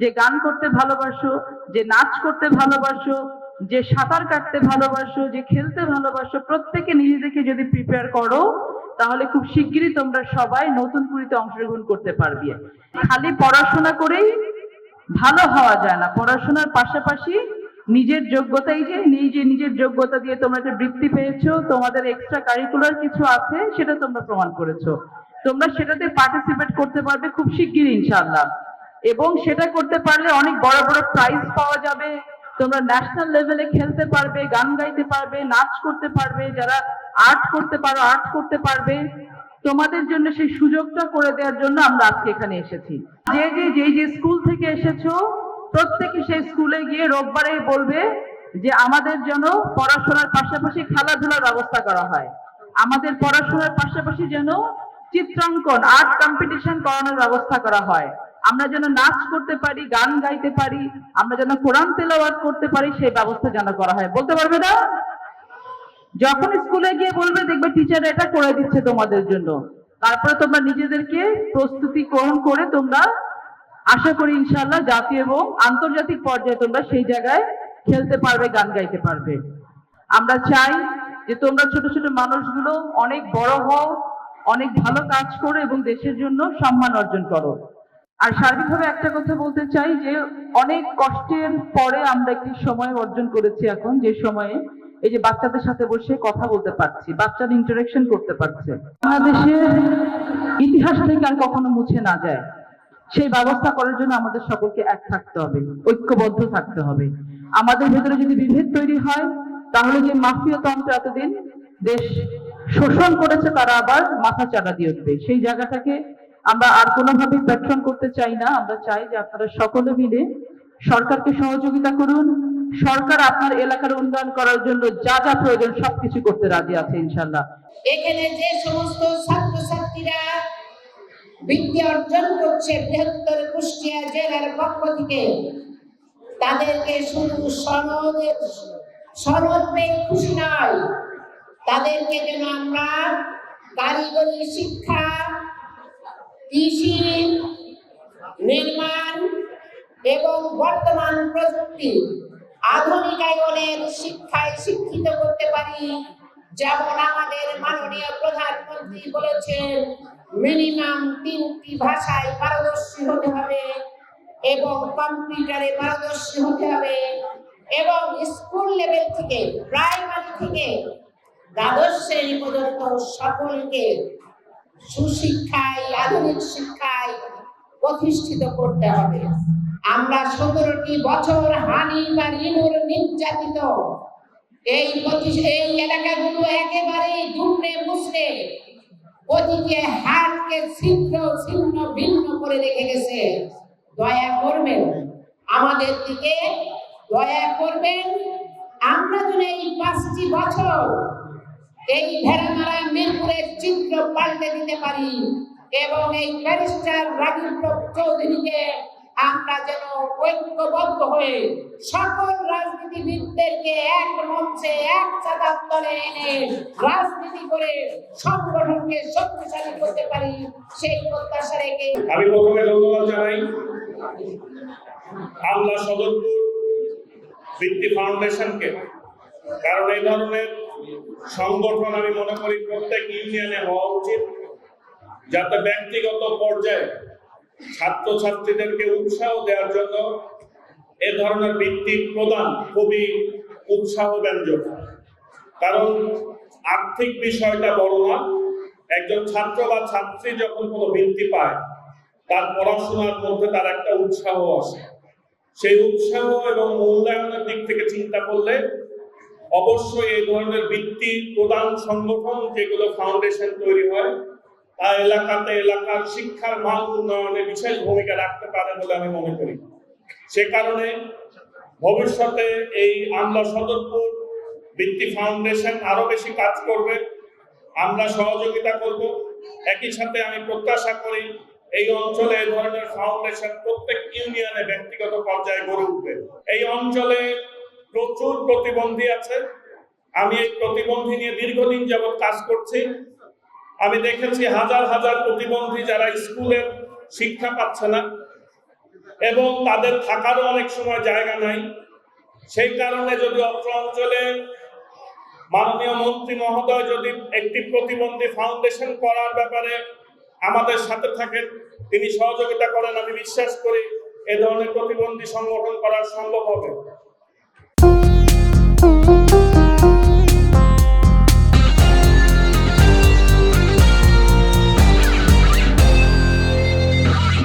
যে গান করতে ভালোবাসো, যে নাচ করতে ভালোবাসো, যে সাঁতার কাটতে ভালোবাসো, যে খেলতে ভালোবাসো, প্রত্যেকে নিজেদেরকে যদি প্রিপেয়ার করো তাহলে খুব শিগগিরই তোমরা সবাই নতুন কুড়িতে অংশগ্রহণ করতে পারবে। খালি পড়াশোনা করেই ভালো হওয়া যায় না, পড়াশোনার পাশাপাশি নিজের যোগ্যতা, এই যে নিজের যোগ্যতা দিয়ে তোমরা একটা বৃত্তি পেয়েছো, তোমাদের এক্সট্রা কারিকুলার কিছু আছে সেটা তোমরা প্রমাণ করেছো, তোমরা সেটাতে পার্টিসিপেট করতে পারবে খুব শিগগিরই ইনশাআল্লাহ। এবং সেটা করতে পারলে অনেক বড় বড় প্রাইজ পাওয়া যাবে, তোমরা ন্যাশনাল লেভেলে খেলতে পারবে, গান গাইতে পারবে, নাচ করতে পারবে, যারা আর্ট করতে পারো আর্ট করতে পারবে। তোমাদের জন্য সেই সুযোগটা করে দেওয়ার জন্য আমরা আজকে এখানে এসেছি। যে স্কুল থেকে এসেছো প্রত্যেকে সেই স্কুলে গিয়ে রোববারে বলবে যে আমাদের যেন পড়াশোনার পাশাপাশি খেলাধুলার ব্যবস্থা করা হয়, আমাদের পড়াশোনার পাশাপাশি যেন চিত্রাঙ্কন আর্ট কম্পিটিশন করানোর ব্যবস্থা করা হয়, আমরা যেন নাচ করতে পারি, গান গাইতে পারি, আমরা যেন কোরআন তেলাওয়াত করতে পারি, সেই ব্যবস্থা যেন করা হয়। বলতে পারবে না? যখন স্কুলে গিয়ে বলবে দেখবে টিচার এটা করে দিচ্ছে তোমাদের জন্য, তারপরে তোমরা নিজেদেরকে প্রস্তুতি গ্রহণ করে তোমরা আশা করি ইনশাআল্লাহ জাতীয় এবং আন্তর্জাতিক পর্যায়ে তোমরা সেই জায়গায় খেলতে পারবে, গান গাইতে পারবে। আমরা চাই যে তোমরা ছোট ছোট মানুষগুলো অনেক বড় হও, অনেক ভালো কাজ করো এবং দেশের জন্য সম্মান অর্জন করো। আর সার্বিকভাবে একটা কথা বলতে চাই যে অনেক কষ্টের পরে আমরা একটি সময় অর্জন করেছি এখন, যে সময়ে এই যে বাচ্চাদের সাথে বসে কথা বলতে পারছি, বাচ্চারা ইন্টারেকশন করতে পারছে। বাংলাদেশের ইতিহাস থেকে আর কখনো মুছে না যায়, সেই ব্যবস্থা করার জন্য আমাদের সকলকে এক থাকতে হবে, ঐক্যবদ্ধ থাকতে হবে। আমাদের ভেতরে যদি বিভেদ তৈরি হয় তাহলে যে মাফিয়াতন্ত্র এতদিন দেশ শোষণ করেছে তারা আবার মাথা চাড়া দিয়ে উঠবে। সেই জায়গাটাকে আমরা আর কোনোভাবেই প্যাট্রন করতে চাই না। আমরা চাই যে আপনারা সকলে মিলে সরকারকে সহযোগিতা করুন, সরকার আপনার এলাকার উন্নয়ন করার জন্য যা যা প্রয়োজন সবকিছু করতে রাজি আছে ইনশাআল্লাহ। এখানে যে সমস্ত ছাত্রছাত্রীরা বিদ্যা অর্জন করছে বৃহত্তর কুষ্টিয়া জেলার পক্ষ থেকে, তাদেরকে শুধু সনদ পেয়ে খুশি নয়, তাদেরকে যেন আমরা কারিগরি শিক্ষা, কৃষি, নির্মাণ এবং বর্তমান প্রযুক্তি আধুনিকায়নের শিক্ষায় শিক্ষিত করতে পারি। যেমন আমাদের মাননীয় প্রধানমন্ত্রী বলেছেন মিনিমাম 3টি ভাষায় পারদর্শী হতে হবে এবং কম্পিউটারে পারদর্শী হতে হবে, এবং স্কুল লেভেল থেকে প্রাইমারি থেকে দ্বাদশ শ্রেণী পর্যন্ত সকলকে সুশিক্ষায়, আধুনিক শিক্ষায় প্রতিষ্ঠিত করতে হবে। আমরা 17টি বছর হানি বা ঋণের নির্যাতিত এই এলাকাগুলো একেবারে দুমড়ে মুচড়ে প্রতিটি হাটকে ছিন্ন ভিন্ন করে রেখে গেছে। দয়া করবেন, আমাদের দিকে দয়া করবেন। আমরা যদি এই 5টি বছর এই ভেড়ামারা মিরপুরের চিত্র পাল্টে দিতে পারি এবং এই ব্যারিস্টার রাজীব চৌধুরীকে আমরা যেন ঐক্যবদ্ধ হয়ে সকল রাজনীতিবিদদেরকে এক মঞ্চে এক ছাতার তলে এনে রাজনীতি করে সংগঠনকে শক্তিশালী করতে পারি, সেই প্রত্যাশা রেখে আমি প্রথমে ধন্যবাদ জানাই আমলা সদরপুর বৃত্তি ফাউন্ডেশনকে, কারণ এই ধরনের সংগঠন আমি মনে করি প্রত্যেক ইউনিয়নে হওয়া উচিত, যাতে ব্যক্তিগত পর্যায়ে ছাত্রছাত্রীদেরকে উৎসাহ দেওয়ার জন্য এ ধরনের বৃত্তি প্রদান খুবই উৎসাহ ব্যঞ্জক। কারণ আর্থিক বিষয়টা বড় না, একজন ছাত্র বা ছাত্রী যখন কোনো বৃত্তি পায় তার পড়াশোনার মধ্যে তার একটা উৎসাহ আসে। সেই উৎসাহ এবং মূল্যায়নের দিক থেকে চিন্তা করলে অবশ্যই এই ধরনের বৃত্তি প্রদান সংগঠন যেগুলো ফাউন্ডেশন তৈরি হয় তা এলাকার শিক্ষার মান উন্নয়নে বিশেষ ভূমিকা রাখতে পারে বলে আমি মনে করি। সে কারণে ভবিষ্যতে এই আমলা সদরপুর বৃত্তি ফাউন্ডেশন আরো বেশি কাজ করবে, আমরা সহযোগিতা করব। একই সাথে আমি প্রত্যাশা করি এই অঞ্চলে এই ধরনের ফাউন্ডেশন প্রত্যেক ইউনিয়নে ব্যক্তিগত পর্যায়ে গড়ে উঠবে। এই অঞ্চলে প্রচুর প্রতিবন্ধী আছে, আমি এই প্রতিবন্ধী নিয়ে দীর্ঘদিন যাবৎ কাজ করছি। আমি দেখেছি হাজার হাজার প্রতিবন্ধী যারা স্কুলের শিক্ষা পাচ্ছে না, এবং তাদের থাকারও অনেক সময় জায়গা নাই। সেই কারণে যদি অত্র অঞ্চলে মাননীয় মন্ত্রী মহোদয় যদি একটি প্রতিবন্ধী ফাউন্ডেশন করার ব্যাপারে আমাদের সাথে থাকেন, তিনি সহযোগিতা করেন, আমি বিশ্বাস করি এ ধরনের প্রতিবন্ধী সংগঠন করা সম্ভব হবে।